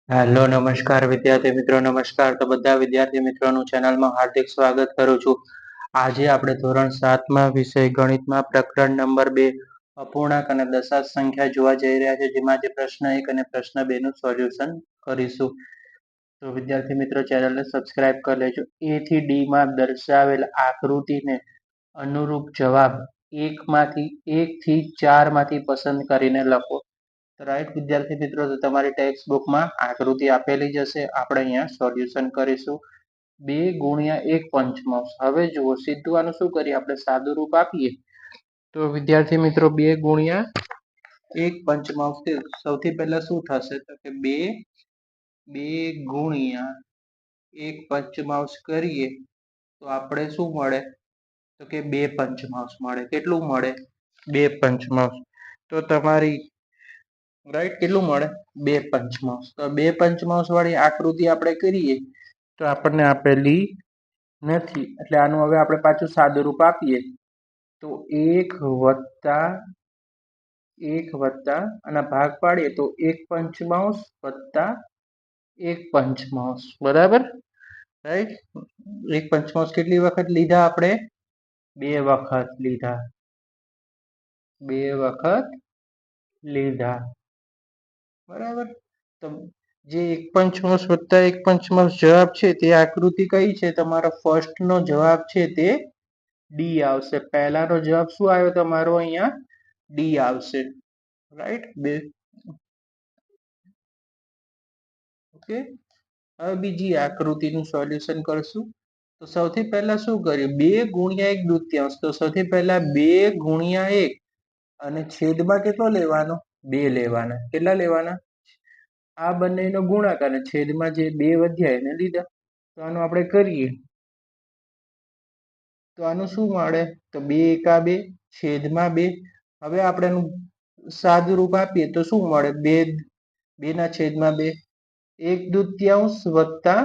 Hello નમસ્કાર વિદ્યાર્થી મિત્રો નમસ્કાર. તો બધા વિદ્યાર્થી મિત્રોનું ચેનલમાં હાર્દિક સ્વાગત કરું છું. આજે આપણે ધોરણ 7માં વિષય ગણિતમાં પ્રકરણ નંબર 2 અપૂર્ણાંક અને દશાંશ સંખ્યા જોવા જઈ રહ્યા છે, જેમાં જે પ્રશ્ન 1 અને પ્રશ્ન 2 નું સોલ્યુશન કરીશું. તો વિદ્યાર્થી મિત્રો ચેનલને સબસ્ક્રાઇબ કરી લેજો. A થી D માં દર્શાવેલ આકૃતિને અનુરૂપ જવાબ 1 થી 4 માંથી પસંદ કરીને લખો. રાઈટ વિદ્યાર્થી મિત્રો, તો તમારી ટેક્સ્ટ બુકમાં આકૃતિ આપેલી જ હશે. આપણે અહીંયા સોલ્યુશન કરીશું. 2 ગુણ્યા 1 પંચમાંશ. હવે જુઓ, સીધું આનું શું કરીએ, આપણે સાદું રૂપ આપીએ. તો વિદ્યાર્થી મિત્રો 2 ગુણ્યા 1 પંચમાંશ, સૌથી પહેલા શું થશે તો કે 2 ગુણ્યા 1 પંચમાંશ કરીએ તો આપણે શું મળે તો કે 2 પંચમાંશ મળે. કેટલું મળે? 2 પંચમાંશ. તો તમારી રાઈટ કેટલું મળે? 2 પંચમાંશ. તો 2 પંચમાંશ વાળી આકૃતિ આપણે કરીએ તો આપણને આપેલી નથી, એટલે આનું હવે આપણે પાછું સાદું રૂપ આપીએ તો 1 વત્તા અને ભાગ પાડીએ તો 1 પંચમાંશ વત્તા 1 પંચમાંશ. બરાબર, રાઈટ. 1 પંચમાંશ કેટલી વખત લીધા આપણે? 2 વખત લીધા. 2 વખત લીધા. બરાબર. તો જે 1 પંચમાંશ વત્તા 1 પંચમાંશ જવાબ છે તે આકૃતિ કઈ છે? તમારો ફર્સ્ટ નો જવાબ છે તે ડી આવશે. પહેલાનો જવાબ શું આવ્યો તમારો? અહીંયા ડી આવશે. રાઈટ. ઓકે. હવે બીજી આકૃતિનું સોલ્યુશન કરશું. તો સૌથી પહેલા શું કર્યું? 2 ગુણ્યા 1 દૂત્યાંશ. તો સૌથી પહેલા 2 ગુણ્યા 1 અને છેદમાં કેટલો લેવાનો? 2 લેવાના. કેટલા લેવાના? આ બંનેનો ગુણાકાર અને છેદમાં જે 2 વધ્યા એને લીધા. તો આનું આપણે કરીએ તો આનું શું મળે? તો 2 એકા 2 છેદમાં 2. હવે આપણે એનું સાદું રૂપ આપીએ તો શું મળે? 2 ના છેદમાં 2, 1 દૂત્યાંશ વત્તા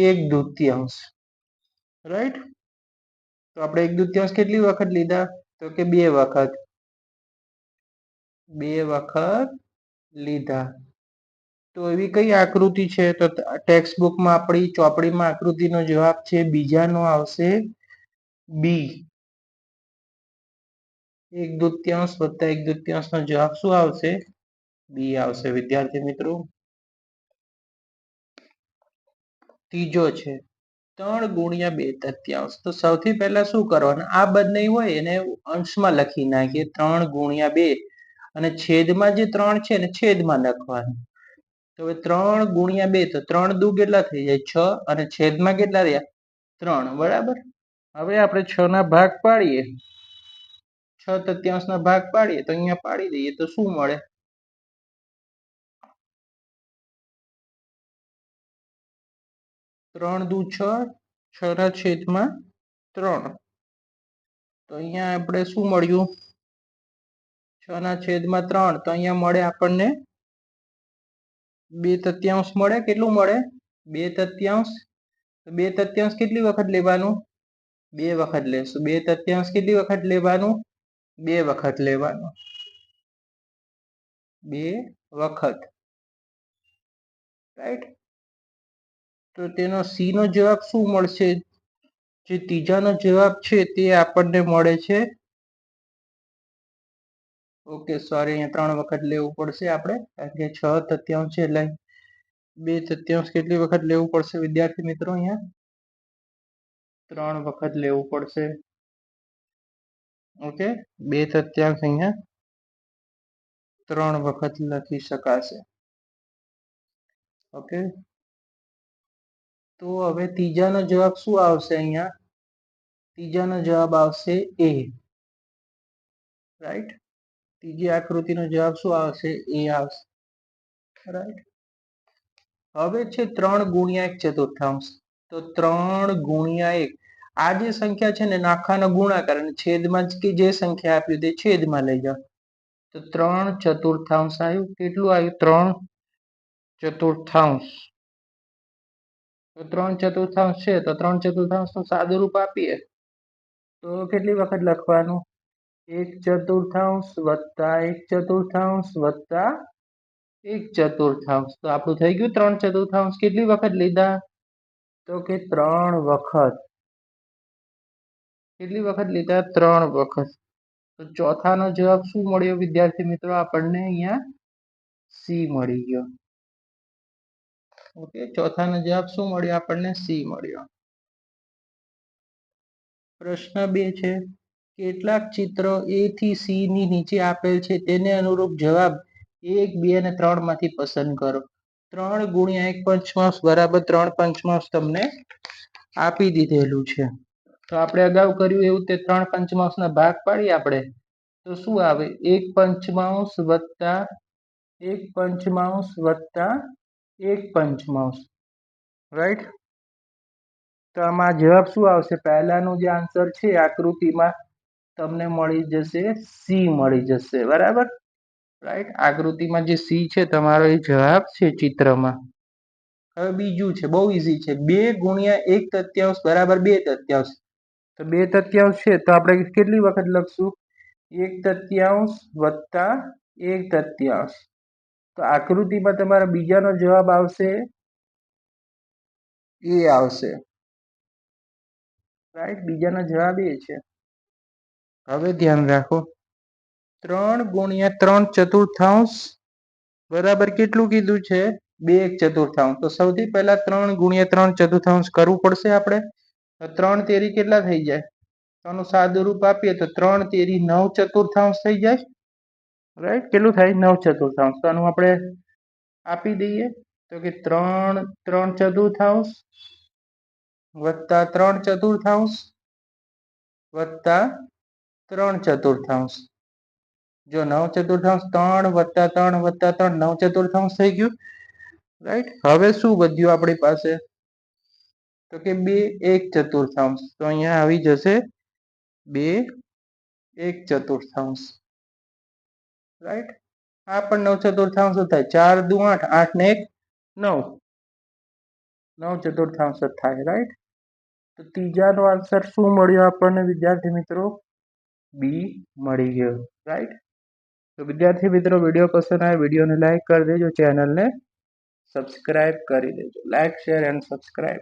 1 દૂત્યાંશ. રાઈટ. તો આપણે 1 દૂત્યાંશ કેટલી વખત લીધા? તો કે 2 વખત. 2 વખત લીધા. તો એવી કઈ આકૃતિ છે? તો ટેક્સ્ટ બુકમાં આપણી ચોપડીમાં આકૃતિનો જવાબ છે બીજાનો આવશે બી. 1 દૂત્યાંશ વત્તા 1 દૂત્યાંશ નો જવાબ શું આવશે? બી આવશે. વિદ્યાર્થી મિત્રો, ત્રીજો છે 3 ગુણ્યા 2 તૃતીયાંશ. તો સૌથી પહેલા શું કરવાનું? આ બંને હોય એને અંશમાં લખી નાખીએ. 3 ગુણ્યા 2 અને છેદમાં જે 3 છે ને છેદમાં લખવાનું. તો હવે 3 ગુણ્યા 2 તો 3 દુ કેટલા થઈ જાય? 6 અને છેદમાં કેટલા રહ્યા? 3. બરાબર. હવે આપણે 6 ના ભાગ પાડીએ, 6 તૃતીયાંશ ના ભાગ પાડીએ તો અહીંયા પાડી દઈએ તો શું મળે? 3 દુ 6, 6 ના છેદમાં 3. તો અહીંયા આપણે શું મળ્યું? 6 ના છેદમાં 3. તો અહીંયા મળે આપણને 2 તૃતીયાંશ મળે. કેટલું મળે? 2 તૃતીયાંશ. 2 તૃતીયાંશ કેટલી વખત લેવાનું? 2 વખત લેશું. 2 તૃતીયાંશ કેટલી વખત લેવાનું? 2 વખત લેવાનું. 2 વખત. રાઈટ. તો તેનો સી નો જવાબ શું મળશે? જે ત્રીજાનો જવાબ છે તે આપણને મળે છે. ઓકે, સોરી, અહીંયા 3 વખત લેવું પડશે આપણે, કારણ કે 6 તૃતીયાંશ છે એટલે 2 તૃતીયાંશ કેટલી વખત લેવું પડશે વિદ્યાર્થી મિત્રો? અહીંયા 3 વખત લેવું પડશે. ઓકે, 2 તૃતીયાંશ અહીંયા 3 વખત લખી શકાશે. ઓકે. તો હવે ત્રીજાનો જવાબ શું આવશે? અહીંયા ત્રીજાનો જવાબ આવશે એ. રાઈટ. ત્રીજી આકૃતિનો જવાબ શું આવશે? એ આવશે. રાઈટ. હવે છે 3 ગુણ્યા 1 ચતુર્થાંશ. તો 3 ગુણ્યા 1, આ જે સંખ્યા છે ને આખાનો ગુણાકાર અને છેદમાં જે સંખ્યા આપ્યું તે છેદમાં લઈ જાઓ. તો 3 ચતુર્થાંશ આવ્યું. કેટલું આવ્યું? 3 ચતુર્થાંશ. તો 3 ચતુર્થાંશ છે તો 3 ચતુર્થાંશ નું સાદું રૂપ આપીએ તો કેટલી વખત લખવાનું? 1 ચતુર્થાંશ વત્તા 1 ચતુર્થાંશ વત્તા 1 ચતુર્થાંશ. તો આપણું થઈ ગયું 3 ચતુર્થાંશ. કેટલી વખત લીધા? તો કે 3 વખત. કેટલી વખત લીધા? 3 વખત. તો ચોથાનો જવાબ શું મળ્યો વિદ્યાર્થી મિત્રો? આપણને અહીંયા સી મળી ગયો. ઓકે, ચોથાનો જવાબ શું મળ્યો? આપણને સી મળ્યો. પ્રશ્ન 2 છે, કેટલાક ચિત્રો A થી C ની નીચે આપેલ છે તેને અનુરૂપ જવાબ 1, 2 અને 3 માંથી પસંદ કરો. 3 ગુણ્યા 1 પંચમાંશ બરાબર 3 પંચમાંશ તમને આપી દીધેલું છે. તો આપણે અગાઉ કર્યું એવું તે 3 પંચમાંશના ભાગ પાડીએ આપણે, તો શું આવે? 1 પંચમાંશ વત્તા 1 પંચમાંશ વત્તા 1 પંચમાંશ, રાઈટ? તો આમાં જવાબ શું આવશે? પહેલાનો જે આન્સર છે આકૃતિમાં તમને મળી જશે સી મળી જશે, બરાબર? રાઈટ, આકૃતિમાં જે સી છે તમારો એ જવાબ છે ચિત્રમાં. હવે બીજું છે, બહુ ઈઝી છે. 2 ગુણ્યા 1 તૃતીયાંશ બરાબર 2 તૃતીયાંશ. તો 2 તૃતીયાંશ છે તો આપણે કેટલી વખત લખશું? 1 તૃતીયાંશ વત્તા 1 તૃતીયાંશ. તો આકૃતિમાં તમારા બીજાનો જવાબ આવશે એ આવશે, રાઈટ? બીજાનો જવાબ એ છે. હવે ધ્યાન રાખો, 3 ગુણ્યા 3 ચતુર્થાંશ બરાબર કેટલું કીધું છે? 2 ચતુર્થાંશ. તો સૌથી પહેલા 3 ગુણ્યા 3 ચતુર્થાંશ કરવું પડશે આપણે. તો 3 તેરી કેટલા થઈ જાય? આનું સાદું રૂપ આપીએ તો 3 તેરી 9 ચતુર્થાંશ થઈ જાય, રાઈટ? કેટલું થાય? 9 ચતુર્થાંશ. તો આનું આપણે આપી દઈએ તો કે 3 ચતુર્થાંશ વત્તા 3 ચતુર્થાંશ વત્તા 3 ચતુર્થાંશ. જો 9 ચતુર્થાંશ 3 વત્તા 3 વત્તા 3 9 ચતુર્થાંશ થઈ ગયું, રાઈટ? હવે શું વધ્યું આપણી પાસે? તો કે 2 1 ચતુર્થાંશ. તો અહીંયા આવી જશે 2 1 ચતુર્થાંશ, રાઈટ? આ પણ 9 ચતુર્થાંશ થાય. 4 દુ 8, 8 ને 1 9, 9 ચતુર્થાંશ થાય, રાઈટ? તો ત્રીજાનો આન્સર શું મળ્યો આપણને વિદ્યાર્થી મિત્રો? બી મળી ગયો, રાઈટ? તો વિદ્યાર્થી મિત્રો, વિડીયો પસંદ આવે વિડીયોને લાઈક કરી દેજો, ચેનલને સબસ્ક્રાઇબ કરી દેજો. Like, share and subscribe.